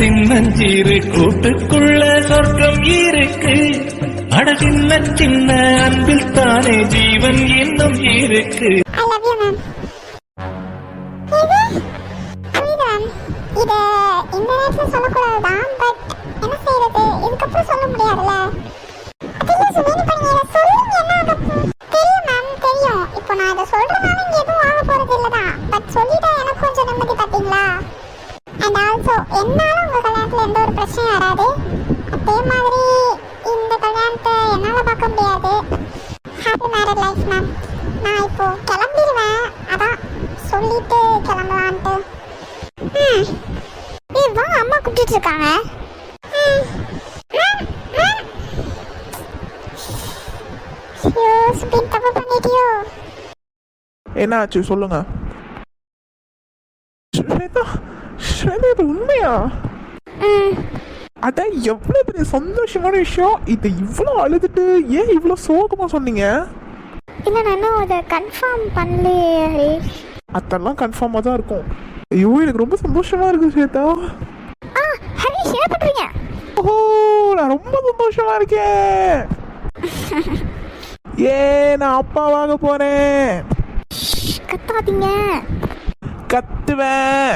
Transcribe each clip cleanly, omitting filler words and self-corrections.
சின்னஞ்சிறு கூட்டுக்குள்ள சொர்க்கம் இருக்கு. அட சின்ன சின்ன அன்பில் தானே ஜீவன் இன்னும் இருக்கு. இத இந்த நேரத்துல சொல்லக்கூடாதுதான், பட் என்ன செய்யறது, இதுக்கப்புறம் சொல்ல முடியாதுல்ல. தெரியும் மேம், தெரியும். இப்போ நான் இதை சொல்றதுனால இங்க எதுவும் ஆக போறது இல்லதான், பட் சொல்லிட்டா எனக்கு கொஞ்சம் நிம்மதி, பாத்தீங்களா? அண்ட் ஆல்சோ என்னால உங்க கல்யாணத்துல எந்த ஒரு பிரச்சனையும் வராது. அதே மாதிரி இந்த கல்யாணத்தை என்னால பார்க்க முடியாது. Happy married life ma'am. நான் இப்போ கிளம்பிடுவேன், அதான் சொல்லிட்டு கிளம்பலான்ட்டு. இதுதான் அம்மா கூப்பிட்டு இருக்காங்க. தப்பு பண்ணிட்டியோ? என்ன ஆச்சு சொல்லுங்க. ஸ்வேதா, ஸ்வேதா இது உண்மையா? அதான் எவ்வளவு பெரிய சந்தோஷமான விஷயம். இதை இவ்வளோ அழுதுட்டு ஏன் இவ்வளோ சோகமா சொன்னீங்க? இல்ல நான் அதை கன்ஃபார்ம் பண்ணலையே ஹரிஷ். அதெல்லாம் கன்ஃபார்மாக தான் இருக்கும். ஐயோ எனக்கு ரொம்ப சந்தோஷமா இருக்கு ஸ்வேதா. ஹரிஷ் என்ன பண்றீங்க? ஓ நான் ரொம்ப சந்தோஷமா இருக்கேன். ஏ நான் அப்பாவாக போறேன். கத்தாதீங்க. கத்துவேன்.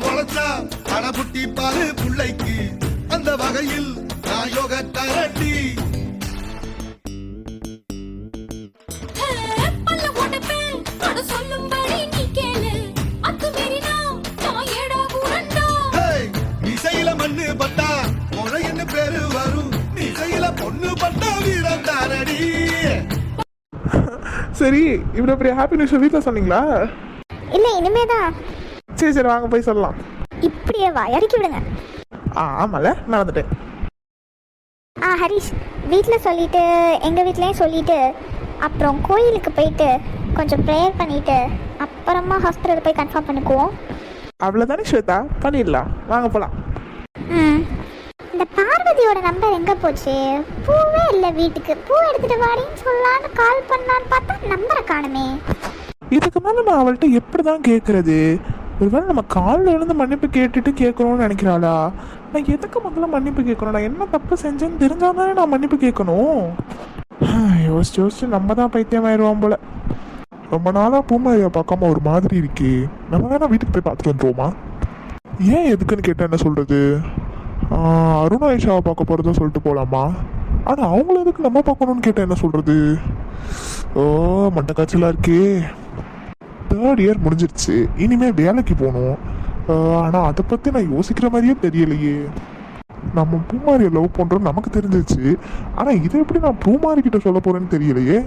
முளைச்சா அடபுட்டி பாரு புள்ளைக்கு, அந்த வகையில் நான் யோக தரட்டி. இசையில மண்ணு பட்டா முறைன்னு பேரு வரும், இசையில பொண்ணு பட்டா வீரம் தாரடி. சரி இவ்வளோ பெரிய ஹாப்பி நியூஸ் வீட்டில் சொன்னீங்களா? இல்ல இனிமேதான். சரி சரி வாங்க போய் சொல்லலாம். இப்படியே வா, இறக்கி விடுங்க. ஆமால நடந்துட்டேன். ஹரிஷ் வீட்டில் சொல்லிட்டு எங்கள் வீட்லேயும் சொல்லிட்டு அப்புறம் கோயிலுக்கு போயிட்டு கொஞ்சம் ப்ரேயர் பண்ணிட்டு அப்புறமா ஹாஸ்பிட்டலில் போய் கன்ஃபார்ம் பண்ணிக்குவோம். அவ்வளோதானே ஸ்வேதா, பண்ணிடலாம் வாங்க போகலாம். இந்த பார்வதியோட நம்பர் எங்கே போச்சு? பூவே இல்லை வீட்டுக்கு. பூ எடுத்துட்டு வாடின்னு சொல்லலான்னு கால் பண்ணலான்னு பார்த்தா நம்பரை காணுமே. இதுக்கு மேலே நான் அவள்கிட்ட எப்படி தான் கேட்குறது? ஒருவேளை நம்ம காலில் விழுந்து மன்னிப்பு கேட்டுட்டு கேட்கணும்னு நினைக்கிறாளா? நான் எதுக்கு முதல்ல மன்னிப்பு கேட்கணும்? நான் என்ன தப்பு செஞ்சேன்னு தெரிஞ்சால் தானே நான் மன்னிப்பு கேட்கணும். யோசிச்சு யோசிச்சு நம்ம தான் பைத்தியமாயிடுவோம் போல. ரொம்ப நாளாக பூமாரியா பார்க்காம ஒரு மாதிரி இருக்கே, நம்ம வேணா வீட்டுக்கு போய் பார்த்துட்டு வந்துருவோமா? ஏன் எதுக்குன்னு கேட்டால் என்ன சொல்கிறது? அருண் ஆயிஷாவை பார்க்க போகிறதா சொல்லிட்டு போகலாமா? ஆனால் அவங்கள எதுக்கு நம்ம பார்க்கணும்னு கேட்டால் என்ன சொல்கிறது? ஓ மண்டை காய்ச்சலாக இருக்கே. 3rd இயர் முடிஞ்சிருச்சு, இனிமேல் வேலைக்கு போகணும். ஆனால் அதை பற்றி நான் யோசிக்கிற மாதிரியே தெரியலையே. நம்ம பூமாரியை லவ் பண்ணுறோம் நமக்கு தெரிஞ்சிச்சு, ஆனால் இதை எப்படி நான் பூமாரிக்கிட்ட சொல்ல போகிறேன்னு தெரியலையே.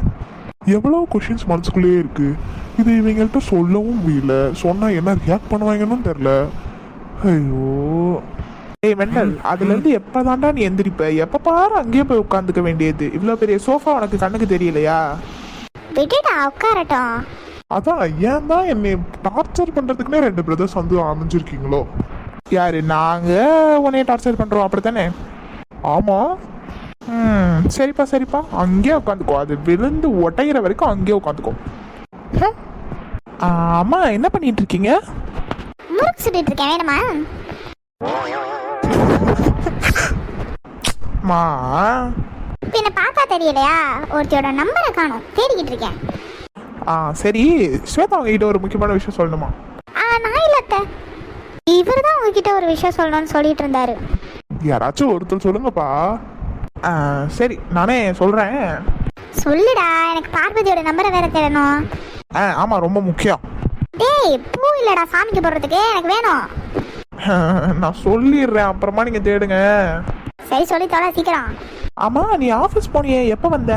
எவ்வளோ கொஷின்ஸ் மனசுக்குள்ளேயே இருக்குது. இது இவங்கள்ட்ட சொல்லவும் முடியல, சொன்னால் என்ன ரியாக்ட் பண்ணுவாங்கன்னு தெரில. ஐயோ ஏய் மெண்டல், அதுலேருந்து எப்போ தாண்டா நீ எந்திரிப்ப? எப்போ பாரு அங்கேயே போய் உட்காந்துக்க வேண்டியது. இவ்வளோ பெரிய சோஃபா உனக்கு கண்ணுக்கு தெரியலையா? விட்டுடா உட்காரட்டும். அதான் ஏன் தான் என்னை டார்ச்சர் பண்ணுறதுக்குன்னே 2 பிரதர்ஸ் வந்து அமைஞ்சிருக்கீங்களோ? யாரு நாங்கள் உன்னைய டார்ச்சர் பண்ணுறோம் அப்படி தானே? ஆமாம். சரிப்பா சரிப்பா, அங்கேயே உட்காந்துக்கோ. அது விழுந்து ஒட்டைகிற வரைக்கும் அங்கேயே உட்காந்துக்கோ. ஆமாம் என்ன பண்ணிட்டு இருக்கீங்க? முறுக்கு சுட்டிட்டு இருக்கேன், வேணுமா? மா பின்ன பார்த்தா தெரியலையா? ஒருத்தியோட நம்பரை காணும், தேடிக்கிட்டு இருக்கேன். சரி ஸ்வேதா உங்ககிட்ட ஒரு முக்கியமான விஷயம் சொல்லணுமா? நான் இல்லத்த, இவர் தான் உங்ககிட்ட ஒரு விஷயம் சொல்லணும்னு சொல்லிட்டு இருந்தாரு. யாராச்சும் ஒருத்தர் சொல்லுங்கப்பா. சரி நானே சொல்கிறேன். சொல்லுடா, எனக்கு பார்வதியோட நம்பரை வேற தேடணும். ஆமாம் ரொம்ப முக்கியம். டேய் பூ இல்லடா சாமிக்கு போடுறதுக்கு, எனக்கு வேணும். நான் சொல்லிடுறேன், அப்புறமா நீங்கள் தேடுங்க. சரி சொல்லி தொலை சீக்கிரம். ஆமாம் நீ ஆஃபீஸ் போனியே, எப்போ வந்த?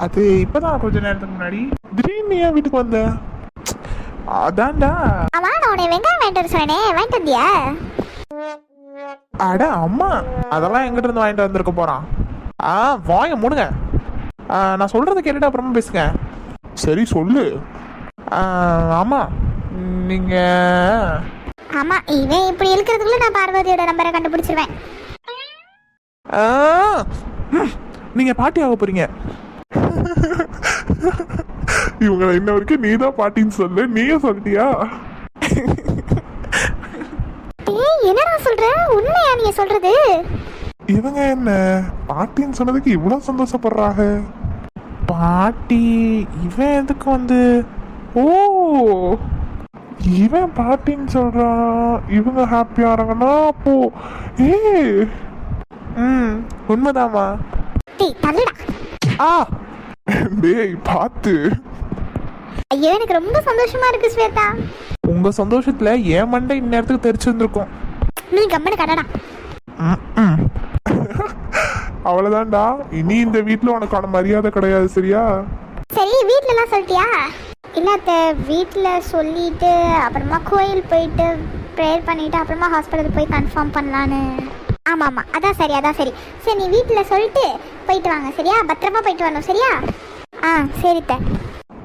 அது இப்போதான் கொஞ்ச நேரத்துக்கு முன்னாடி. திடீர்னு ஏன் வீட்டுக்கு வந்த? அதான்டா. ஆமா நான் உன்னை வெங்காயம் வாங்கிட்டு சொன்னே, வாங்கிட்டு வந்தியா? அட அம்மா, அதெல்லாம் எங்கிட்ட இருந்து வாங்கிட்டு வந்திருக்க போறான். வாங்க மூடுங்க. நான் சொல்றதை கேட்டுட்டு அப்புறமா பேசுங்க. சரி சொல்லு. ஆமா நீங்க. ஆமா இவன் இப்படி இருக்கிறதுக்குள்ள நான் பார்வதியோட நம்பரை கண்டுபிடிச்சிருவேன். நீங்க பாட்டி ஆக போறீங்க. இவங்களை இன்ன வரைக்கும் நீதான் பாட்டின்னு சொல்லு, நீயே சொல்லிட்டியா? டேய் என்னடா சொல்ற? உண்மையா நீ சொல்றது? இவங்க என்ன பாட்டின்னு சொன்னதுக்கு இவ்வளவு சந்தோஷப்படுறாங்க? பாட்டி இவன் எதுக்கு வந்து? ஓ, இவன் பாட்டின்னு சொல்றான், இவங்க ஹாப்பியாகிறாங்கன்னா அப்போ உண்மைதாமா. டேய் தள்ளுடா. ஆ டேய் பார்த்து. ஐயோ எனக்கு ரொம்ப சந்தோஷமா இருக்கு ஸ்வேதா. உங்க சந்தோஷத்துல என் மண்டை இந்நேரத்துக்கு தெரிச்சிருந்திருக்கும். நீ கம்மனு கடடா. அவ்வளவுதான்டா, இனி இந்த வீட்டுல உனக்கான மரியாதை கிடையாது, சரியா? சரி வீட்ல எல்லாம் சொல்லிட்டியா? இல்ல வீட்ல சொல்லிட்டு அப்புறமா கோயில் போயிட்டு ப்ரேயர் பண்ணிட்டு அப்புறமா ஹாஸ்பிட்டலுக்கு போய் கன்ஃபார்ம் பண்ணலான்னு. ஆமா அதான் சரி சரி நீ வீட்ல சொல்லிட்டு போயிட்டு வாங்க, சரியா? பத்திரமா போயிட்டு வரணும், சரியா? சரி த.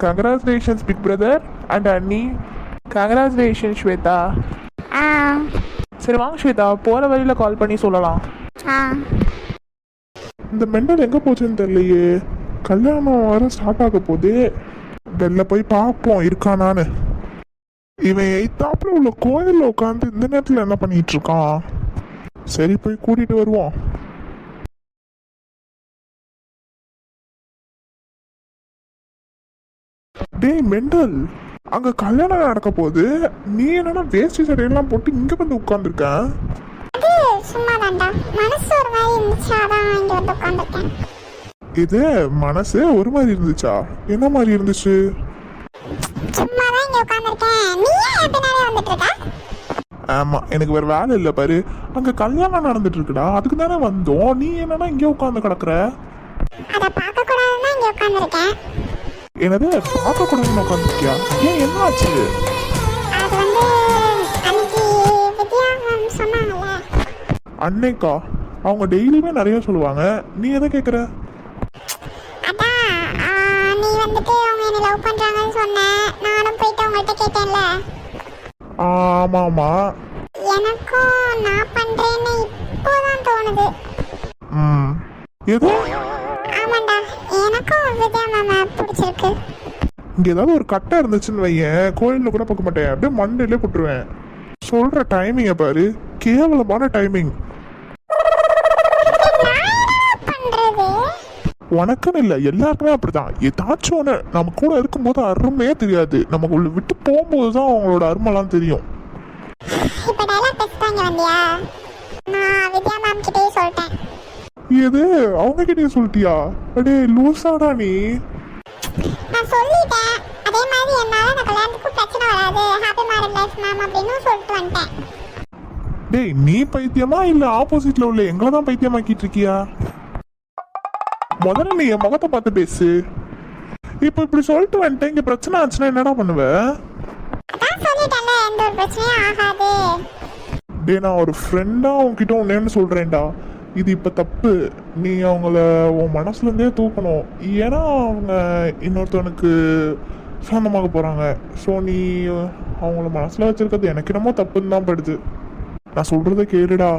Congratulations big brother and அண்ணி. Congratulations ஸ்வேதா. சரி வாங்க ஸ்வேதா, போற வழியில கால் பண்ணி சொல்லலாம். இந்த மெண்டல் எங்க போச்சுன்னு தெரியலையே. கல்யாணம் வர ஸ்டார்ட் ஆக போகுது, வெளில போய் பார்ப்போம் இருக்கானான்னு. இவன் எய்தாப்புல உள்ள கோயில்ல உட்காந்து இந்த நேரத்துல என்ன பண்ணிட்டு இருக்கான்? சரி போய் கூட்டிட்டு வருவோம். டேய் மெண்டல், அங்க கல்யாணம் நடக்க போகுது, நீ என்னன்னா வேஷ்டி சட்டையெல்லாம் போட்டு இங்க வந்து உட்கார்ந்துருக்க? அது சும்மாதான்டா, மனசு ஒரு மாதிரி இருந்துச்சு, அதான் இங்க வந்து உட்கார்ந்திருக்கேன். இது மனசு ஒரு மாதிரி இருந்துச்சா? என்ன மாதிரி இருந்துச்சு? சும்மாதான் இங்க உட்கார்ந்திருக்கேன். நீ ஏன் பின்னாடியே வந்துட்டு இருக்க? ஆமா, எனக்கு வேற வேலை இல்ல பாரு. அங்க கல்யாணம் நடந்துட்டு இருக்குடா, அதுக்கு தானே வந்தோம். நீ என்னன்னா இங்க உட்கார்ந்து கிடக்குற? அத பார்க்க கூடாதுன்னா இங்க உட்கார்ந்திருக்கேன். என்னது பார்க்க கூடாதுன்னு உட்காந்துருக்கியா? ஏன் என்ன ஆச்சு? அது வந்து அன்னைக்கு வித்யா மேம் சொன்னாங்கல்ல. அன்னைக்கா? அவங்க டெய்லியுமே நிறைய சொல்லுவாங்க, நீ எதை கேக்குற? அதான் நீ வந்துட்டு அவங்க என்ன லவ் பண்றாங்கன்னு சொன்ன, நானும் போயிட்டு அவங்கள்ட்ட கேட்டேன்ல. ஆமா ஆமா, எனக்கும் நான் பண்றேன்னு இப்போதான் தோணுது. எது? ஆமாண்டா, எனக்கும் வித்யா மேம் பிடிச்சிருக்கு. இங்க ஏதாவது ஒரு கட்டை இருந்துச்சுன்னு வையேன், கோயில்ல கூட பார்க்க மாட்டேன், அப்படியே மண்டையிலே போட்டுருவேன். சொல்ற டைமிங்க பாரு, கேவலமான டைமிங். உனக்குன்னு இல்ல, எல்லாருக்குமே அப்படிதான். ஏதாச்சும் ஒன்று நம்ம கூட இருக்கும்போது அருமையே தெரியாது, நமக்குள்ள விட்டு போகும்போது தான் அவங்களோட அருமெல்லாம் தெரியும். இப்ப டயலாக் பேசிட்டாங்க வந்தியா? நான் வித்யா மேம் கிட்டயே சொல்லிட்டேன். எது அவங்க கிட்டே சொல்லிட்டியா? அடே லூசாடா நீ. நான் சொல்லிட்டேன், அதே மாதிரி என்னால இந்த கல்யாணத்துக்கு பிரச்சனை வராது, ஹாப்பி மேரிட் லைஃப் மேம் அப்படின்னு சொல்லிட்டு வந்துட்டேன். டேய் நீ பைத்தியமா இல்ல ஆப்போசிட்ல உள்ள எங்களை தான் பைத்தியமாக்கிட்டு இருக்கியா? முதல்ல நீ என் முகத்தை பார்த்து பேசு. இப்ப இப்படி சொல்லிட்டு வந்துட்டேன், இங்க பிரச்சனை ஆச்சுன்னா என்னடா பண்ணுவ? அதான் சொல்லிட்டேன்ல, எந்த ஒரு பிரச்சனையும் ஆகாது. டேய் நான் ஒரு ஃப்ரெண்டா உன்கிட்ட ஒன்னேன்னு சொல்றேன்டா, இது இப்ப தப்பு. நீ அவங்கள உன் மனசுல இருந்தே தூக்கணும். ஏன்னா அவங்க இன்னொருத்தவனுக்கு சொந்தமாக போறாங்க. ஸோ நீ அவங்கள மனசுல வச்சிருக்கிறது எனக்கு என்னமோ தப்புன்னு தான் படுது. நான் சொல்றத கேளுடா,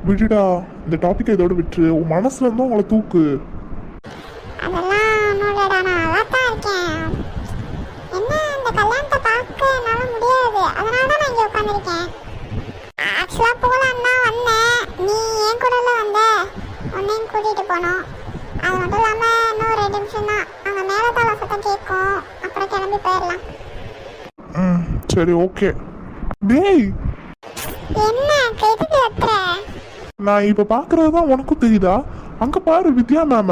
விடுடா, இந்த டாபிக் இதோட விட்டுரு. உன் மனசுல இருந்தும் அவங்கள தூக்கு. அதெல்லாம் ஒன்றும்லடா, நான் நல்லா தான் இருக்கேன். என்ன இந்த கல்யாணத்தை பார்க்க என்னால் முடியாது, அதனால தான் நான் இங்கே உட்காந்துருக்கேன். ஆக்சுவலாக போகலான்னு தான் வந்தேன், நீ ஏன் கூடல வந்த, உன்னையும் கூட்டிகிட்டு போனோம். அது மட்டும் இல்லாமல் இன்னும் 2 நிமிஷம் தான், அங்கே மேலே தலை சத்தம் கேட்கும், அப்புறம் கிளம்பி போயிடலாம். சரி ஓகே. டேய் என்ன எதுக்கு வைக்கிற? நான் இப்ப பாக்குறதுதான் உனக்கும் தெரியுதா? அங்க பாரு வித்யா மேம.